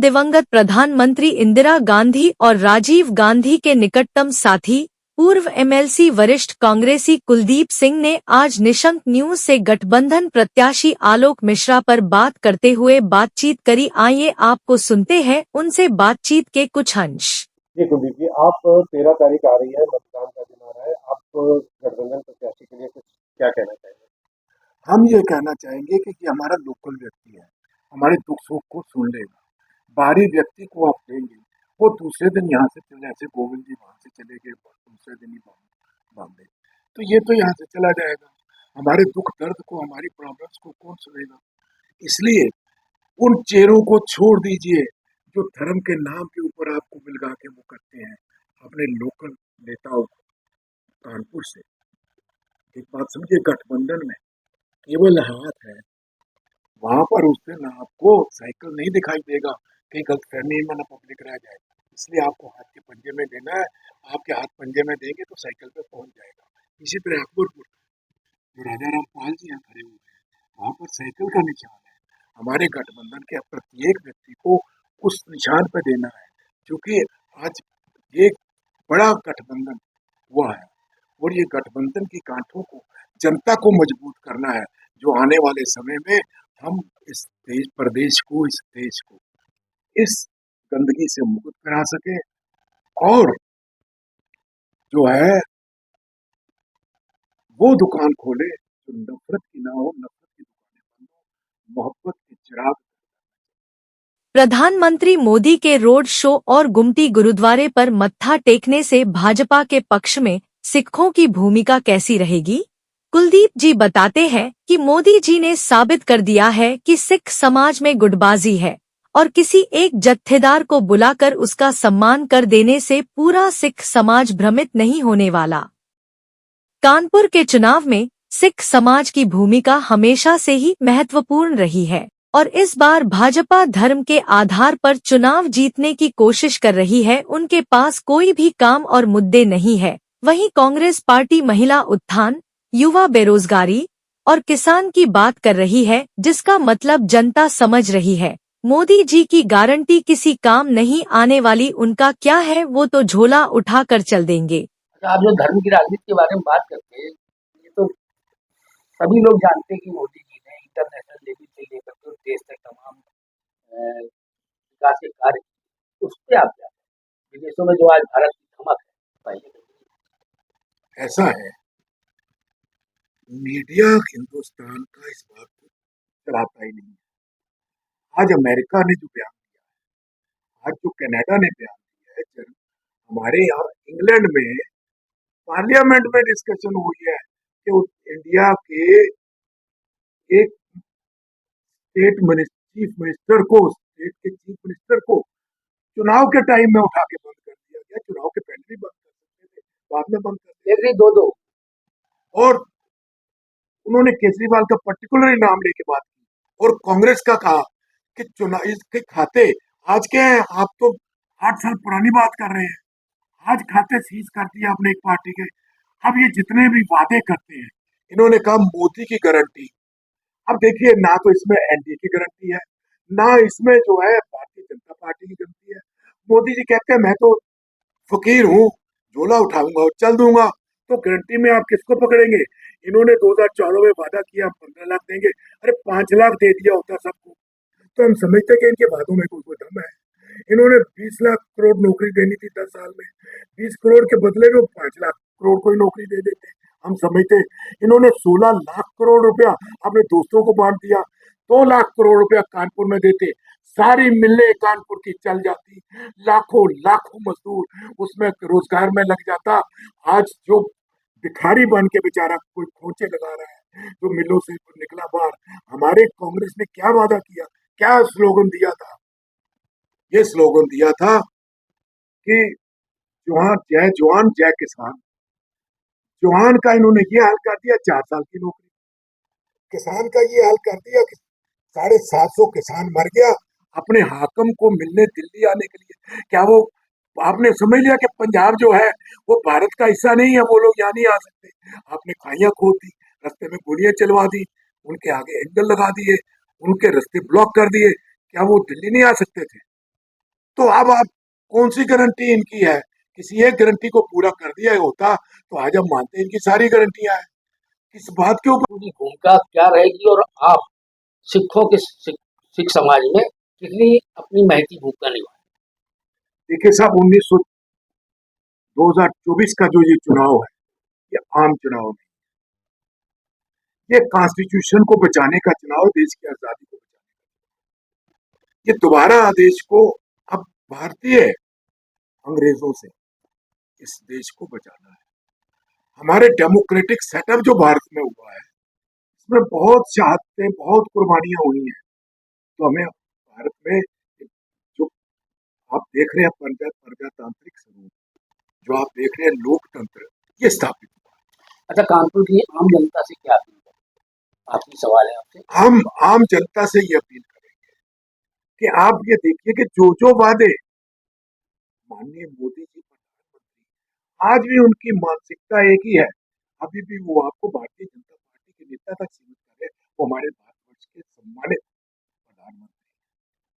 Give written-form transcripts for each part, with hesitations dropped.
दिवंगत प्रधानमंत्री इंदिरा गांधी और राजीव गांधी के निकटतम साथी पूर्व एमएलसी वरिष्ठ कांग्रेसी कुलदीप सिंह ने आज निशंक न्यूज से गठबंधन प्रत्याशी आलोक मिश्रा पर बात करते हुए बातचीत करी। आइए आपको सुनते हैं उनसे बातचीत के कुछ अंश। जी कुलदीप जी, आप 13 तारीख आ रही है, मतदान का दिन आ रहा है, आप गठबंधन प्रत्याशी के लिए कुछ क्या कहना चाहेंगे? हम ये कहना चाहेंगे कि हमारा लोकल व्यक्ति है, हमारे दुख सुख को सुन लेगा। बाहरी व्यक्ति को आप देंगे, वो दूसरे दिन यहाँ से चले, जैसे गोविंद जी वहां से चले गए, दूसरे दिन ही बॉम्बे, तो ये तो यहाँ से चला जाएगा। हमारे दुख दर्द को, हमारी प्रॉब्लम्स को कौन सुनेगा? इसलिए उन चेहरों को छोड़ दीजिए जो धर्म के नाम के ऊपर आपको मिलगा के वो करते हैं। अपने लोकल नेताओं को कानपुर से एक बात समझिए, गठबंधन में केवल हाथ है, वहां पर उस दिन आपको साइकिल नहीं दिखाई देगा, कहीं गलतफहमी में न पब्लिक रह जाए। इसलिए आपको हाथ के पंजे में देना है, आपके हाथ पंजे में देंगे तो साइकिल पे पहुंच जाएगा। इसी तरह अकबरपुर जो राजा रामपाल जी यहाँ खड़े हुए हैं, वहां पर साइकिल का निशान है। हमारे गठबंधन के प्रत्येक व्यक्ति को उस निशान पर देना है, क्योंकि आज एक बड़ा गठबंधन हुआ है और ये गठबंधन की गांठों को, जनता को मजबूत करना है, जो आने वाले समय में हम इस देश प्रदेश को, इस देश को इस गंदगी से मुक्त करा सके और जो है वो दुकान खोले जो नफरत की ना हो, नफरत की दुकानें बंद हो, मोहब्बत के चिराग। प्रधानमंत्री मोदी के रोड शो और गुमटी गुरुद्वारे पर मत्था टेकने से भाजपा के पक्ष में सिखों की भूमिका कैसी रहेगी? कुलदीप जी बताते हैं कि मोदी जी ने साबित कर दिया है कि सिख समाज में गुटबाजी है और किसी एक जत्थेदार को बुलाकर उसका सम्मान कर देने से पूरा सिख समाज भ्रमित नहीं होने वाला। कानपुर के चुनाव में सिख समाज की भूमिका हमेशा से ही महत्वपूर्ण रही है और इस बार भाजपा धर्म के आधार पर चुनाव जीतने की कोशिश कर रही है। उनके पास कोई भी काम और मुद्दे नहीं है। वहीं कांग्रेस पार्टी महिला उत्थान, युवा बेरोजगारी और किसान की बात कर रही है, जिसका मतलब जनता समझ रही है मोदी जी की गारंटी किसी काम नहीं आने वाली। उनका क्या है, वो तो झोला उठाकर चल देंगे। आप जो धर्म की राजनीति के बारे में बात करते हैं, ये तो सभी लोग जानते हैं कि मोदी जी ने इंटरनेशनल लेवल से लेकर के देश तक तमाम विकास के कार्य, उस पर आप क्या विदेशों में जो आज भारत की धमक है पहले ऐसा है, मीडिया हिंदुस्तान का इस बात को चलाता ही नहीं है। आज अमेरिका ने जो बयान दिया है, आज जो कनाडा ने बयान दिया है, हमारे यहाँ इंग्लैंड में पार्लियामेंट में डिस्कशन हुई है कि इंडिया के एक चीफ मिनिस्टर को, स्टेट के चीफ मिनिस्टर को चुनाव के टाइम में उठा के बंद कर दिया गया। चुनाव के पहले भी बंद कर सकते थे, बाद में बंद कर दिया। दो और उन्होंने केजरीवाल का पर्टिकुलर नाम लेके बात की और कांग्रेस का कहा कि चुनाव इसके खाते आज के हैं। आप तो 8 साल पुरानी बात कर रहे हैं, आज खाते सीज कर दिया आपने एक पार्टी के। अब ये जितने भी वादे करते हैं, इन्होंने कहा मोदी की गारंटी। अब देखिए, ना तो इसमें एनडीए की गारंटी है, ना इसमें जो है भारतीय जनता पार्टी की गारंटी है। मोदी जी कहते हैं मैं तो फकीर हूँ, झोला उठाऊंगा और चल दूंगा, तो गारंटी में आप किसको पकड़ेंगे? इन्होंने 2014 में वादा किया 15 लाख देंगे, अरे 5 लाख दे दिया होता सबको, तो हम समझते कि इनके वादों में कोई दम है। इन्होंने 20 लाख करोड़ नौकरी देनी थी 10 साल में, 20 करोड़ के बदले में 5 लाख करोड़ को ही नौकरी दे देते, हम समझते। इन्होंने 16 लाख करोड़ रुपया अपने दोस्तों को बांट दिया, 2 लाख करोड़ रुपया कानपुर में देते, सारी मिलें कानपुर की चल जाती, लाखों लाखों मजदूर उसमें रोजगार में लग जाता। आज जो भिखारी बन के बेचारा कोई खोचे लगा रहा है, जो मिलों से निकला बाहर। हमारे कांग्रेस ने क्या वादा किया, क्या स्लोगन दिया था? ये स्लोगन दिया था कि जवान जय किसान। जवान का इन्होंने ये हाल कर दिया, 4 साल की नौकरी। किसान का ये हाल कर दिया कि 750 किसान मर गया अपने हाकम को मिलने दिल्ली आने के लिए। क्या वो आपने समझ लिया कि पंजाब जो है वो भारत का हिस्सा नहीं है, वो लोग यहाँ नहीं आ सकते? आपने खाइयां खोद दी, रास्ते में गोलियां चलवा दी, उनके आगे एंगल लगा दिए, उनके रास्ते ब्लॉक कर दिए। क्या वो दिल्ली नहीं आ सकते थे? तो अब आप कौन सी गारंटी इनकी है? किसी एक गारंटी को पूरा कर दिया होता तो आज हम मानते हैं इनकी सारी गारंटियां हैं। किस बात के ऊपर? उनकी भूमिका क्या रहेगी और आप सिखों के सिख समाज में कितनी अपनी महती भूमिका निभाएं? देखिए साहब, 2024 का जो ये चुनाव है, ये आम चुनाव नहीं, ये कॉन्स्टिट्यूशन को बचाने का चुनाव, देश की आजादी को बचाने का। ये दोबारा देश को, अब भारतीय अंग्रेजों से इस देश को बचाना है। हमारे डेमोक्रेटिक सेटअप जो भारत में हुआ है, इसमें बहुत शहादतें, बहुत कुर्बानियां हुई हैं। तो हमें भारत में जो आप देख रहे हैं प्रजातांत्रिक स्वरूप, जो आप देख रहे हैं लोकतंत्र, ये स्थापित हुआ। अच्छा, कानपुर की आम जनता से क्या अपील करें? आखिरी सवाल है आपसे। हम आम जनता से ये अपील करेंगे कि आप ये देखिए कि जो जो वादे माननीय मोदी जी प्रधानमंत्री, आज भी उनकी मानसिकता एक ही है। अभी भी वो आपको भारतीय जनता पार्टी के नेता तक सीमित कर रहे हैं। वो हमारे भारतवर्ष के सम्मानित प्रधानमंत्री,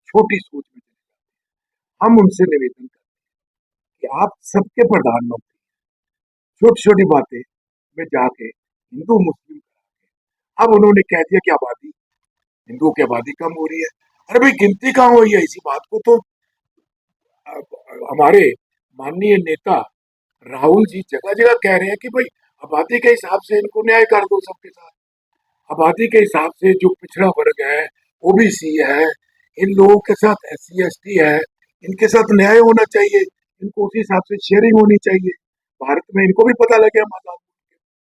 छोटी सोच में चले जाते हैं। हम उनसे निवेदन करते हैं कि आप सबके प्रधानमंत्री, छोटी छोटी बातें में जाके हिंदू मुस्लिम करा के, अब उन्होंने कह दिया कि आबादी, हिंदुओं की आबादी कम हो रही है। अरे भाई, गिनती कहाँ हुई है? इसी बात को तो हमारे माननीय नेता राहुल जी जगह जगह कह रहे हैं कि भाई आबादी के हिसाब से इनको न्याय कर दो सबके साथ। आबादी के हिसाब से जो पिछड़ा वर्ग है, ओबीसी है, इन लोगों के साथ एससी एसटी है, इनके साथ न्याय होना चाहिए, इनको उसी हिसाब से शेयरिंग होनी चाहिए। भारत में इनको भी पता लगे हम आजाद